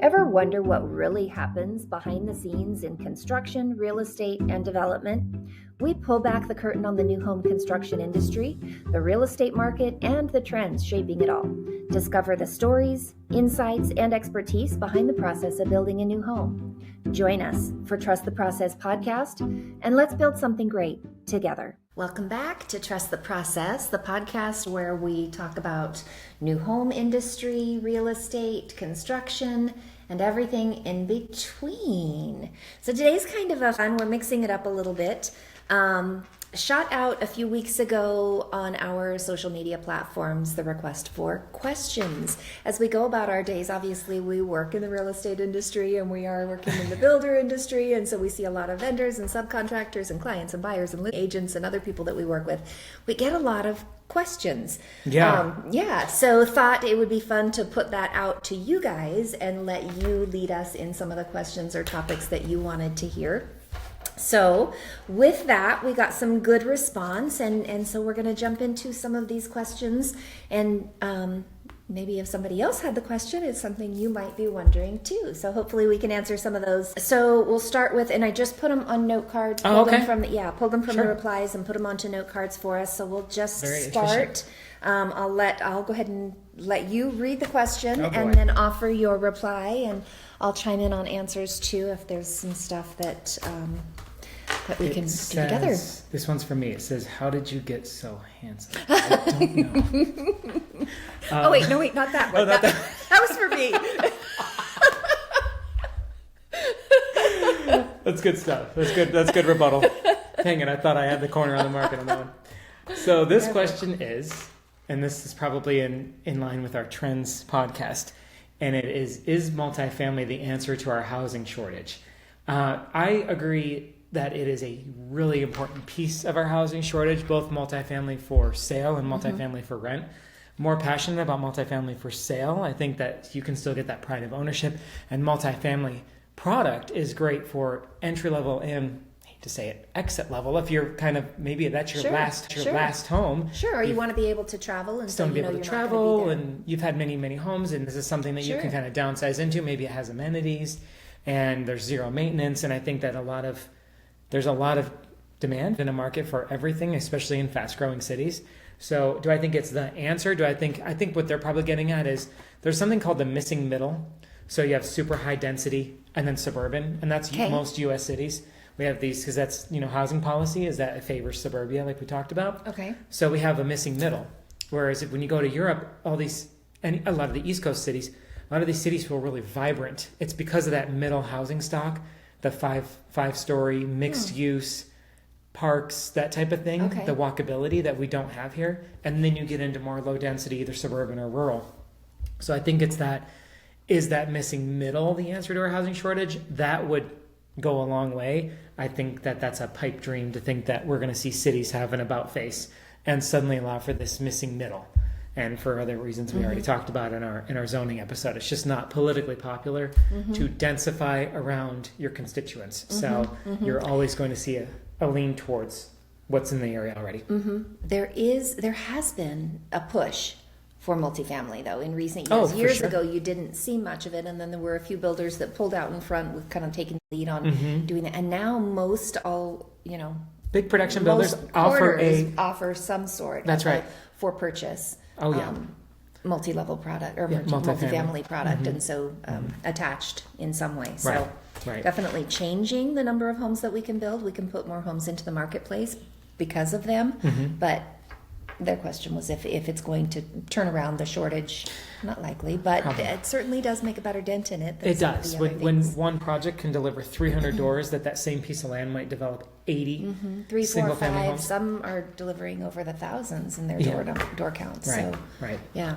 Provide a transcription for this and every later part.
Ever wonder what really happens behind the scenes in construction, real estate, and development? We pull back the curtain on the new home construction industry, the real estate market, and the trends shaping it all. Discover the stories, insights, and expertise behind the process of building a new home. Join us for Trust the Process podcast, and let's build something great together. Welcome back to Trust the Process, the podcast where we talk about new home industry, real estate, construction, and everything in between. So today's kind of a fun, we're mixing it up a little bit. Shot out a few weeks ago on our social media platforms the request for questions. As we go about our days, obviously we work in the real estate industry and we are working in the builder industry, and so we see a lot of vendors and subcontractors and clients and buyers and agents and other people that we work with. We get a lot of questions. So thought it would be fun to put that out to you guys and let you lead us in some of the questions or topics that you wanted to hear. So with that, we got some good response, and so we're going to jump into some of these questions, and maybe if somebody else had the question, it's something you might be wondering too. So hopefully we can answer some of those. So we'll start with, and I just put them on note cards. Pulled them from the replies and put them onto note cards for us. So we'll just start. I'll go ahead and let you read the question and then offer your reply, and I'll chime in on answers too if there's some stuff that we can do together. This one's for me. It says, "How did you get so handsome?" I don't know. Wait, not that one. That was for me. That's good stuff. That's good rebuttal. Dang it, I thought I had the corner on the market on that one. So this question is, and this is probably in line with our Trends podcast, and it is multifamily the answer to our housing shortage? I agree that it is a really important piece of our housing shortage, both multifamily for sale and multifamily for rent. More passionate about multifamily for sale. I think that you can still get that pride of ownership, and multifamily product is great for entry level and, I hate to say it, exit level. If you're kind of, maybe that's your last home. Sure, or you want to be able to travel, and still so be able to travel, and you've had many homes, and this is something that you can kind of downsize into. Maybe it has amenities, and there's zero maintenance, and I think that there's a lot of demand in a market for everything, especially in fast-growing cities. So do I think it's the answer? I think what they're probably getting at is there's something called the missing middle. So you have super high density and then suburban, and that's most U.S. cities. We have these because that's, housing policy is that it favors suburbia, like we talked about. Okay. So we have a missing middle. Whereas when you go to Europe, a lot of the East Coast cities, a lot of these cities feel really vibrant. It's because of that middle housing stock. The five-story mixed use parks, that type of thing, the walkability that we don't have here. And then you get into more low density, either suburban or rural. So I think is that missing middle the answer to our housing shortage? That would go a long way. I think that that's a pipe dream to think that we're going to see cities have an about face and suddenly allow for this missing middle. And for other reasons we already talked about in our zoning episode. It's just not politically popular to densify around your constituents. So you're always going to see a lean towards what's in the area already. There has been a push for multifamily, though, in recent years. Years ago, you didn't see much of it, and then there were a few builders that pulled out in front with kind of taking the lead on doing that. And now big production builders offer some sort for purchase. Multi-level product or multifamily product, and so attached in some way. So definitely changing the number of homes that we can build. We can put more homes into the marketplace because of them. But their question was if it's going to turn around the shortage. Not likely, but it certainly does make a better dent in it. It does. When one project can deliver 300 doors, that same piece of land might develop 80 3, 4, 5. homes. Some are delivering over the thousands in their door counts. Yeah.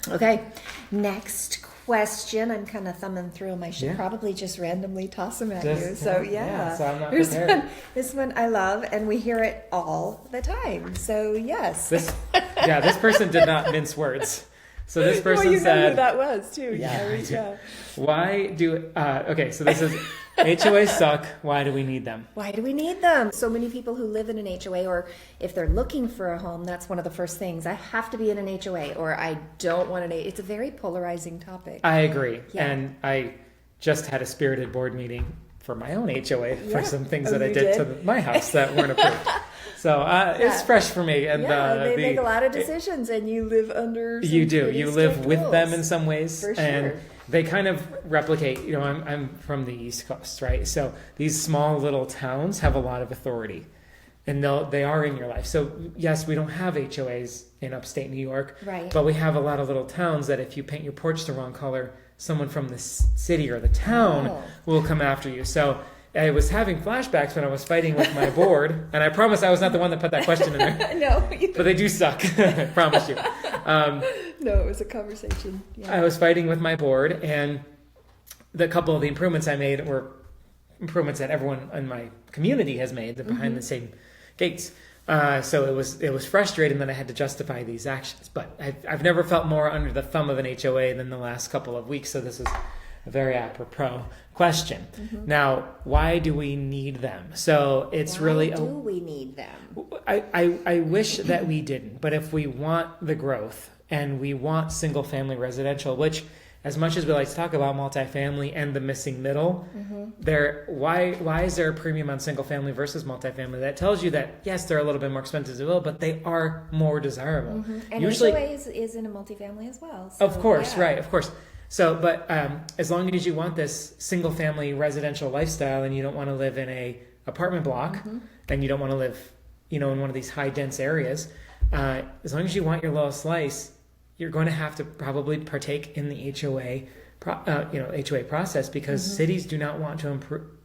Okay. Next question. I'm kind of thumbing through them. I should probably just randomly toss them at you. So so I'm not prepared. This one I love, and we hear it all the time. So yes. This person did not mince words. So this person well, you know said, who that was too. Yeah, I do. Yeah. Why do, okay, so this is, HOAs suck. Why do we need them? Why do we need them? So many people who live in an HOA, or if they're looking for a home, that's one of the first things. I have to be in an HOA, or I don't want an HOA. It's a very polarizing topic. I agree. Yeah. And I just had a spirited board meeting for my own HOA for some things that I you did did? to my house that weren't approved. So it's fresh for me. And They make a lot of decisions, and you live under. You do. pretty You live strict with rules. them in some ways. For sure. And they kind of replicate, I'm from the East Coast, right? So these small little towns have a lot of authority. And they are in your life. So yes, we don't have HOAs in upstate New York. Right. But we have a lot of little towns that if you paint your porch the wrong color, someone from the city or the town will come after you. So I was having flashbacks when I was fighting with my board, and I promise I was not the one that put that question in there. No, But they do suck. I promise you. no, it was a conversation. Yeah. I was fighting with my board, and the couple of the improvements I made were improvements that everyone in my community has made. They're behind the same gates. So it was frustrating that I had to justify these actions. But I've never felt more under the thumb of an HOA than the last couple of weeks. So this is a very apropos question. Now, why do we need them? So it's Why really do we need them? I wish that we didn't, but if we want the growth and we want single family residential, which as much as we like to talk about multifamily and the missing middle, why is there a premium on single family versus multifamily? That tells you that yes, they're a little bit more expensive to build, but they are more desirable. And Usually, HOA is in a multifamily as well. So, of course, yeah. right, of course. So, but as long as you want this single family residential lifestyle and you don't want to live in a apartment block and you don't want to live, in one of these high dense areas, as long as you want your lowest slice, you're going to have to probably partake in the HOA, HOA process because cities do not want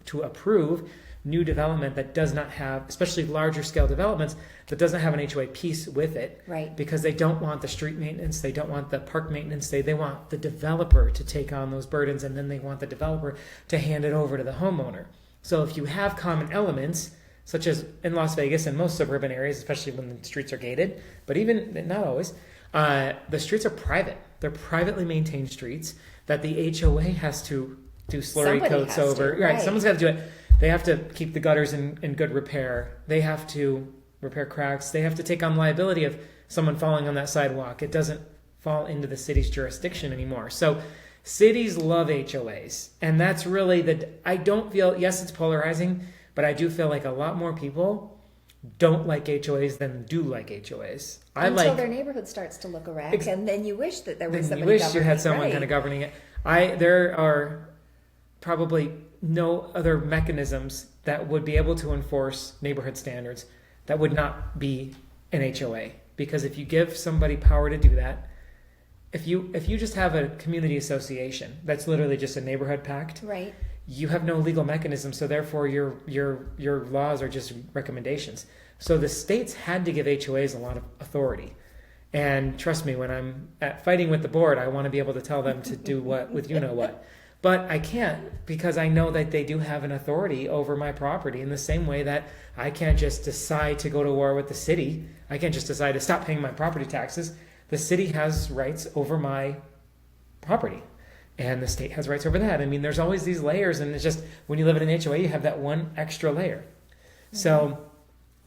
to approve new development that does not have, especially larger scale developments, that doesn't have an HOA piece with it. Right. Because they don't want the street maintenance, they don't want the park maintenance, they want the developer to take on those burdens, and then they want the developer to hand it over to the homeowner. So if you have common elements, such as in Las Vegas and most suburban areas, especially when the streets are gated, but even not always, the streets are private. They're privately maintained streets that the HOA has to do slurry Somebody coats has over. to, Right, right. someone's got to do it. They have to keep the gutters in good repair. They have to repair cracks. They have to take on liability of someone falling on that sidewalk. It doesn't fall into the city's jurisdiction anymore. So cities love HOAs. And that's really I don't feel, yes, it's polarizing, but I do feel like a lot more people don't like HOAs than do like HOAs. Until their neighborhood starts to look a wreck, and then you wish that there was somebody you wish you had someone right. kind of governing it. There are probably no other mechanisms that would be able to enforce neighborhood standards that would not be an HOA. Because if you give somebody power to do that, if you just have a community association that's literally just a neighborhood pact, Right. you have no legal mechanism, so therefore your laws are just recommendations. So the states had to give HOAs a lot of authority. And trust me, when I'm fighting with the board, I want to be able to tell them to do what with what. But I can't, because I know that they do have an authority over my property in the same way that I can't just decide to go to war with the city. I can't just decide to stop paying my property taxes. The city has rights over my property, and the state has rights over that. I mean, there's always these layers, and it's just when you live in an HOA, you have that one extra layer. So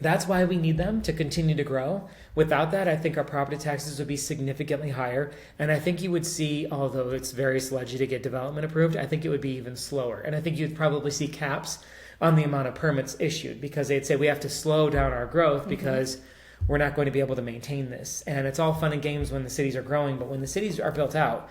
that's why we need them to continue to grow. Without that, I think our property taxes would be significantly higher. And I think you would see, although it's very sludgy to get development approved, I think it would be even slower. And I think you'd probably see caps on the amount of permits issued because they'd say we have to slow down our growth because we're not going to be able to maintain this. And it's all fun and games when the cities are growing, but when the cities are built out,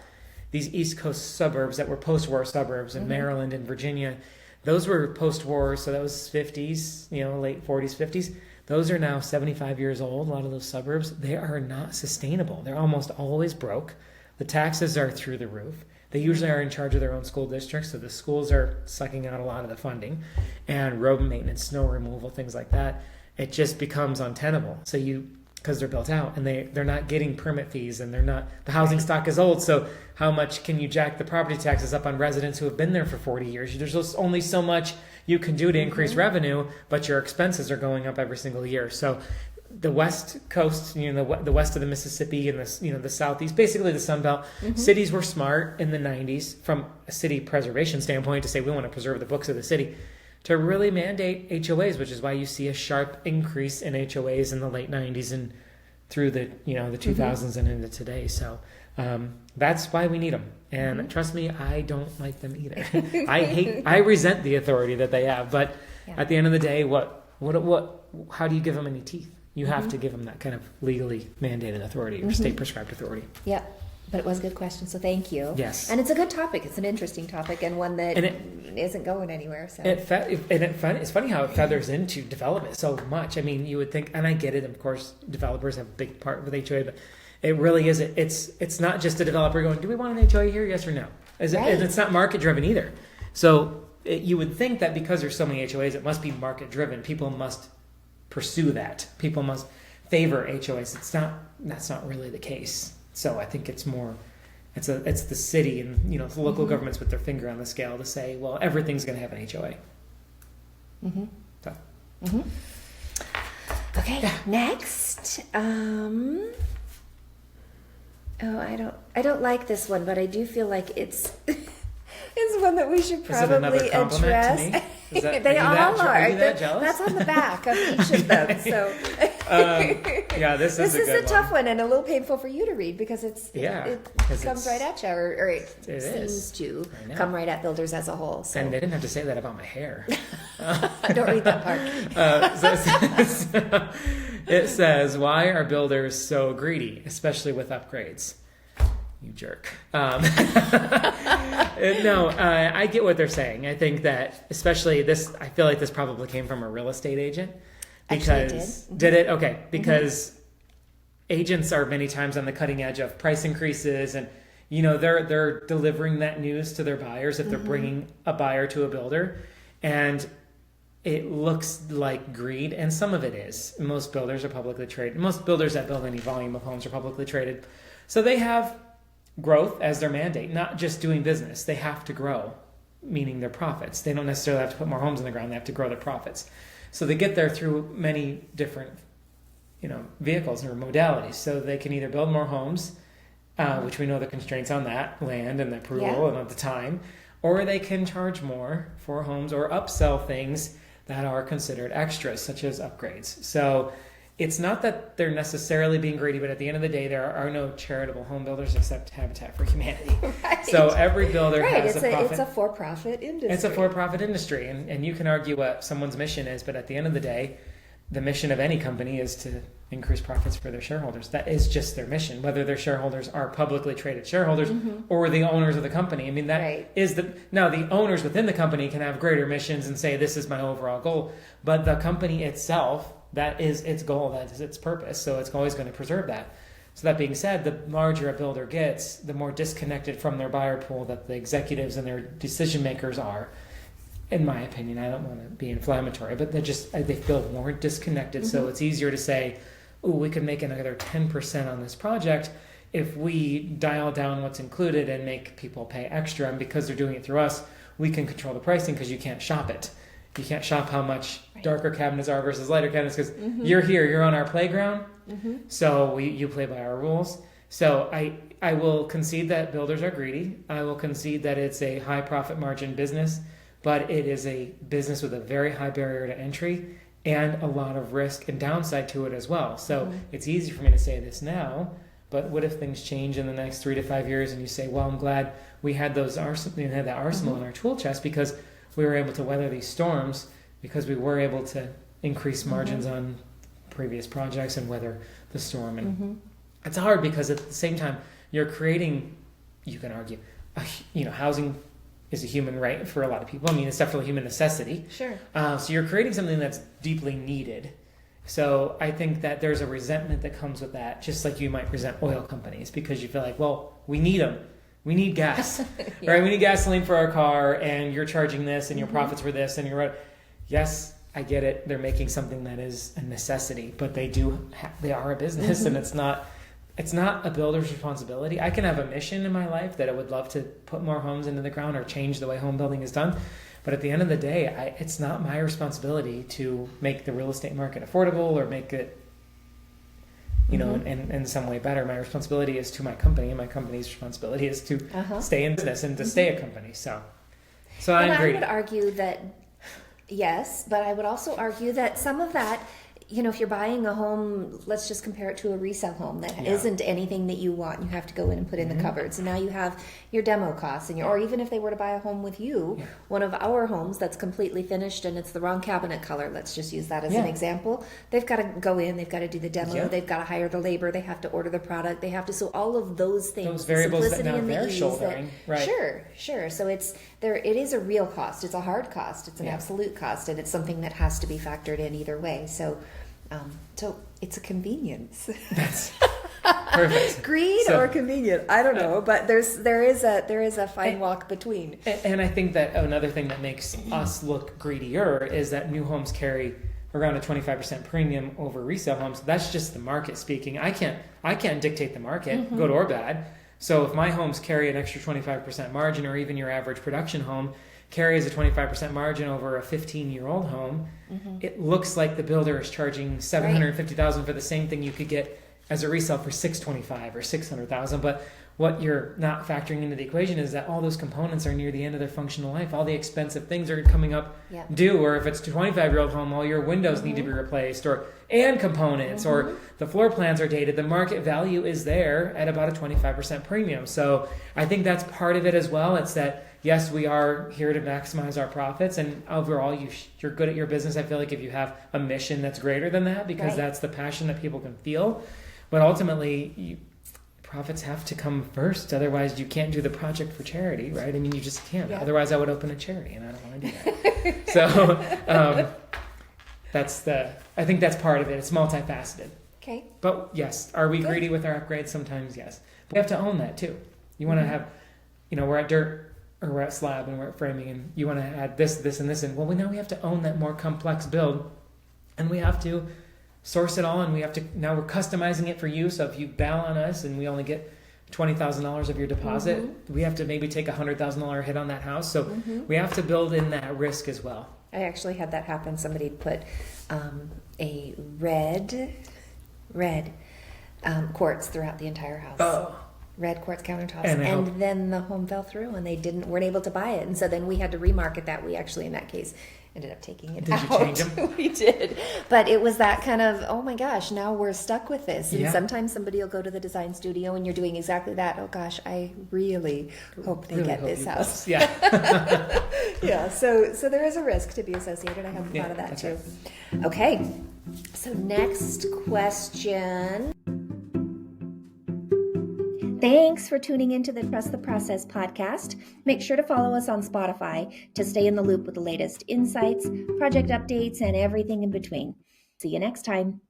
these East Coast suburbs that were post-war suburbs in Maryland and Virginia, those were post-war, so that was 50s, late 40s, 50s. Those are now 75 years old, a lot of those suburbs. They are not sustainable. They're almost always broke. The taxes are through the roof. They usually are in charge of their own school districts, so the schools are sucking out a lot of the funding. And road maintenance, snow removal, things like that. It just becomes untenable. So because they're built out and they're not getting permit fees and the housing stock is old. So how much can you jack the property taxes up on residents who have been there for 40 years? There's just only so much you can do to increase revenue, but your expenses are going up every single year. So the West Coast, the west of the Mississippi and the Southeast, basically the Sun Belt, cities were smart in the 90s from a city preservation standpoint to say we want to preserve the books of the city, to really mandate HOAs, which is why you see a sharp increase in HOAs in the late 90s and through the 2000s and into today. So that's why we need them. And trust me, I don't like them either. I resent the authority that they have. But at the end of the day, how do you give them any teeth? You have to give them that kind of legally mandated authority or state prescribed authority. Yeah. But it was a good question, so thank you. Yes. And it's a good topic. It's an interesting topic and one that isn't going anywhere. So. It's funny how it feathers into development so much. I mean, you would think, and I get it, of course, developers have a big part with HOA, but it really is. It's not just a developer going, do we want an HOA here, yes or no? And it's not market-driven either. So you would think that because there's so many HOAs, it must be market-driven. People must pursue that. People must favor HOAs. That's not really the case. So I think it's more, it's the city and the local governments with their finger on the scale to say, well, everything's going to have an HOA. So. Okay, next. I don't like this one, but I do feel like it's one that we should probably address. To me? They all are. That's on the back of each of them. So this is a tough one and a little painful for you to read because it comes right at you, or it seems to come right at builders as a whole. So. And they didn't have to say that about my hair. I don't read that part. It says, why are builders so greedy, especially with upgrades? You jerk. No, I get what they're saying. I think that especially this, I feel like this probably came from a real estate agent. Because did it? Okay. Because agents are many times on the cutting edge of price increases, and they're delivering that news to their buyers if they're bringing a buyer to a builder, and it looks like greed, and some of it is. Most builders are publicly traded. Most builders that build any volume of homes are publicly traded, so they have growth as their mandate, not just doing business. They have to grow, meaning their profits. They don't necessarily have to put more homes in the ground. They have to grow their profits. So they get there through many different, vehicles or modalities. So they can either build more homes, which we know the constraints on that, land and the approval and at the time, or they can charge more for homes or upsell things that are considered extras, such as upgrades. So it's not that they're necessarily being greedy, but at the end of the day, there are no charitable home builders except Habitat for Humanity. Right. So every builder has a profit. It's a for-profit industry. It's a for-profit industry, and you can argue what someone's mission is, but at the end of the day, the mission of any company is to increase profits for their shareholders. That is just their mission, whether their shareholders are publicly traded shareholders or the owners of the company. I mean, that is now the owners within the company can have greater missions and say, this is my overall goal, but the company itself, that is its goal, that is its purpose, so it's always going to preserve that. So that being said, the larger a builder gets, the more disconnected from their buyer pool that the executives and their decision makers are. In my opinion, I don't want to be inflammatory, but they feel more disconnected. So it's easier to say, oh, we could make another 10% on this project if we dial down what's included and make people pay extra. And because they're doing it through us, we can control the pricing because you can't shop it. You can't shop how much darker cabinets are versus lighter cabinets because you're here, you're on our playground. So you play by our rules. So I will concede that builders are greedy. I will concede that it's a high profit margin business, but it is a business with a very high barrier to entry and a lot of risk and downside to it as well. So it's easy for me to say this now, but what if things change in the next 3 to 5 years and you say, well, I'm glad we had that arsenal in our tool chest because we were able to weather these storms because we were able to increase margins on previous projects and weather the storm. And it's hard because at the same time, you're creating, you can argue, housing is a human right for a lot of people. I mean, it's definitely a human necessity. Sure. So you're creating something that's deeply needed. So I think that there's a resentment that comes with that, just like you might resent oil companies because you feel like, well, we need them. We need gas, right? We need gasoline for our car, and you're charging this, and your profits were this, and you're yes, I get it. They're making something that is a necessity, but they are a business, and it's not a builder's responsibility. I can have a mission in my life that I would love to put more homes into the ground or change the way home building is done, but at the end of the day, it's not my responsibility to make the real estate market affordable or make it you know, and in some way better. My responsibility is to my company, and my company's responsibility is to stay in business and to stay a company. So I'm greedy. I would argue that, yes, but I would also argue that some of that, you know, if you're buying a home, let's just compare it to a resale home that isn't anything that you want. You have to go in and put in the cupboards. And now you have your demo costs, and or even if they were to buy a home with you, one of our homes that's completely finished and it's the wrong cabinet color, let's just use that as an example. They've got to go in, they've got to do the demo, they've got to hire the labor, they have to order the product, they have to, so all of those things, those variables that now and they're shouldering, right? Sure. So it is a real cost. It's a hard cost. It's an absolute cost, and it's something that has to be factored in either way. So it's a convenience. That's perfect. Greed or convenient? I don't know, but there is a fine walk between. And I think that another thing that makes us look greedier is that new homes carry around a 25% premium over resale homes. That's just the market speaking. I can't dictate the market, good or bad. So if my homes carry an extra 25% margin, or even your average production home carries a 25% margin over a 15-year-old home, it looks like the builder is charging $750,000 for the same thing you could get as a resale for $625,000 or $600,000. But what you're not factoring into the equation is that all those components are near the end of their functional life. All the expensive things are coming up due. Or if it's a 25-year-old home, all your windows need to be replaced, and components, or the floor plans are dated. The market value is there at about a 25% premium. So I think that's part of it as well. It's that, yes, we are here to maximize our profits, and overall you're good at your business. I feel like if you have a mission that's greater than that, because that's the passion that people can feel. But ultimately, profits have to come first. Otherwise, you can't do the project for charity, right? I mean, you just can't. Otherwise, I would open a charity, and I don't want to do that. So I think that's part of it. It's multifaceted. Okay. But yes, are we greedy with our upgrades? Sometimes, yes. But we have to own that too. You want to have, we're at dirt or we're at slab and we're at framing, and you want to add this, and this, and now we have to own that more complex build, and we have to source it all, and now we're customizing it for you. So if you bail on us and we only get $20,000 of your deposit, we have to maybe take $100,000 hit on that house. So we have to build in that risk as well. I actually had that happen. Somebody put a red quartz throughout the entire house. Red quartz countertops, and then the home fell through, and they weren't able to buy it, and so then we had to remarket that. We actually, in that case, ended up taking it out. Did you change them? We did, but it was that kind of, oh my gosh, now we're stuck with this. And sometimes somebody will go to the design studio, and you're doing exactly that. Oh gosh, I really hope they get this house. Yeah. Yeah. So there is a risk to be associated. I hadn't thought of that too. Right. Okay. So next question. Thanks for tuning into the Trust the Process podcast. Make sure to follow us on Spotify to stay in the loop with the latest insights, project updates, and everything in between. See you next time.